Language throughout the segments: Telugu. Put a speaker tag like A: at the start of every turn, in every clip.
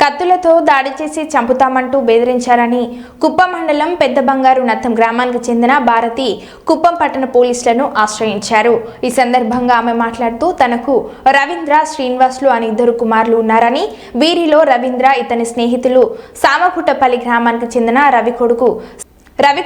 A: కత్తులతో దాడి చేసి చంపుతామంటూ బెదిరించారని కుప్పం మండలం పెద్ద బంగారు నత్తం గ్రామానికి చెందిన భారతి కుప్పం పట్టణ పోలీసులను ఆశ్రయించారు. ఈ సందర్భంగా ఆమె మాట్లాడుతూ తనకు రవీంద్ర, శ్రీనివాసులు అని 2 కుమారులు ఉన్నారని, వీరిలో రవీంద్ర ఇతని స్నేహితులు సామగుట్టపల్లి గ్రామానికి చెందిన రవి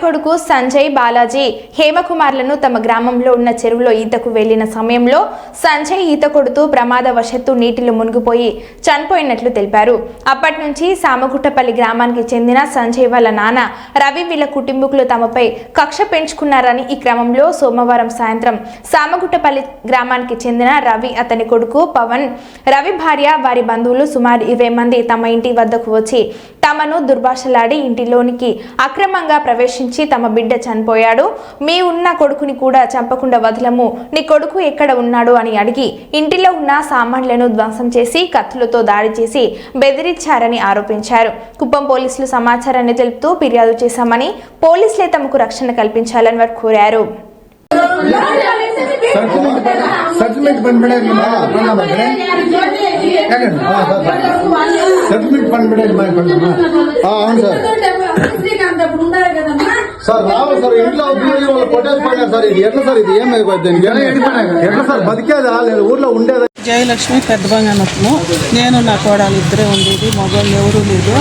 A: కొడుకు సంజయ్, బాలాజీ, హేమకుమార్లను తమ గ్రామంలో ఉన్న చెరువులో ఈతకు వెళ్లిన సమయంలో సంజయ్ ఈత కొడుతూ ప్రమాదవశత్తు నీటిలో మునిగిపోయి చనిపోయినట్లు తెలిపారు. అప్పటి నుంచి సామగుట్టపల్లి గ్రామానికి చెందిన సంజయ్ వాళ్ళ నాన్న రవి వీళ్ళ కుటుంబీకులు తమపై కక్ష పెంచుకున్నారని, ఈ క్రమంలో సోమవారం సాయంత్రం సామగుట్టపల్లి గ్రామానికి చెందిన రవి, అతని కొడుకు పవన్, రవి భార్య, వారి బంధువులు సుమారు 20 మంది తమ ఇంటి వద్దకు వచ్చి తమను దుర్భాషలాడి ఇంటిలోనికి అక్రమంగా ప్రవేశించి తమ బిడ్డ చనిపోయాడు, మీ ఉన్న కొడుకుని కూడా చంపకుండా వదలము, నీ కొడుకు ఎక్కడ ఉన్నాడు అని అడిగి ఇంటిలో ఉన్న సామాన్లను ధ్వంసం చేసి కత్తులతో దాడి చేసి బెదిరించారని ఆరోపించారు. కుప్పం పోలీసులు సమాచారాన్ని తెలుపుతూ ఫిర్యాదు చేశామని, పోలీసులే తమకు రక్షణ కల్పించాలని వారు కోరారు.
B: సార్ రావు సార్ ఇంట్లో వాళ్ళు కొట్టేసిపోయినారు సార్. ఇది ఎట్లా సార్? ఇది ఏమైపోయింది? ఎట్లా సార్ బతికేదా లేదు ఊర్లో ఉండేదా?
C: జయలక్ష్మి పెద్ద బంగానత్తును. నేను నా కోడలు ఇద్దరే ఉండేది, మగవాళ్ళు ఎవరూ లేదు.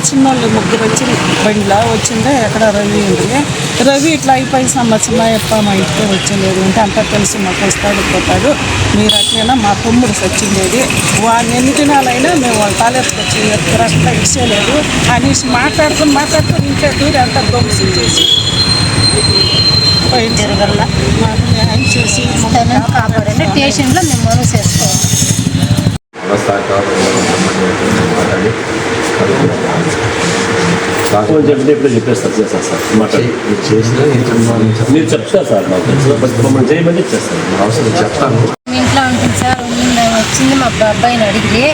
C: చిన్నోళ్ళు ముగ్గురు వచ్చి బండిలా వచ్చిందే. ఎక్కడ రవి ఉంది. రవి ఇట్లా అయిపోయి సంవత్సరం ఎప్ప మా ఇంటికి వచ్చలేదు అంటే అంతా తెలిసి మాకు వస్తాడు పోతాడు, మీరు అట్లైనా మా తమ్ముడు సచ్చిండేది, వాడిని ఎన్ని దినాలైనా మేము వాళ్ళ తాలెత్తుకొచ్చి ఎత్తుకు అట్లా ఇచ్చేయలేదు అనేసి మాట్లాడుతూ ఇంట్లో దూరి అంతా ధ్వంసం చేసి వల్ల మాకు న్యాయం చేసి కాపాడండి. స్టేషన్లో మేము మనం చేసుకోవాలి.
D: చెప్పేస్తారు చేస్తారు సార్ మీరు చెప్తారు సార్ మాకు మమ్మల్ని చేయమని చేస్తారు అవసరం చెప్తాను.
E: ఇంట్లో ఉంటుంది సార్, వచ్చింది మా అబ్బాయిని అడిగి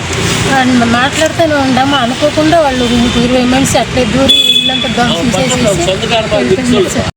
E: మాట్లాడుతూనే ఉండాము. అనుకోకుండా వాళ్ళు 20 మనిషి అట్లే దూరి ఇల్లంతా ధ్వంసం చేసి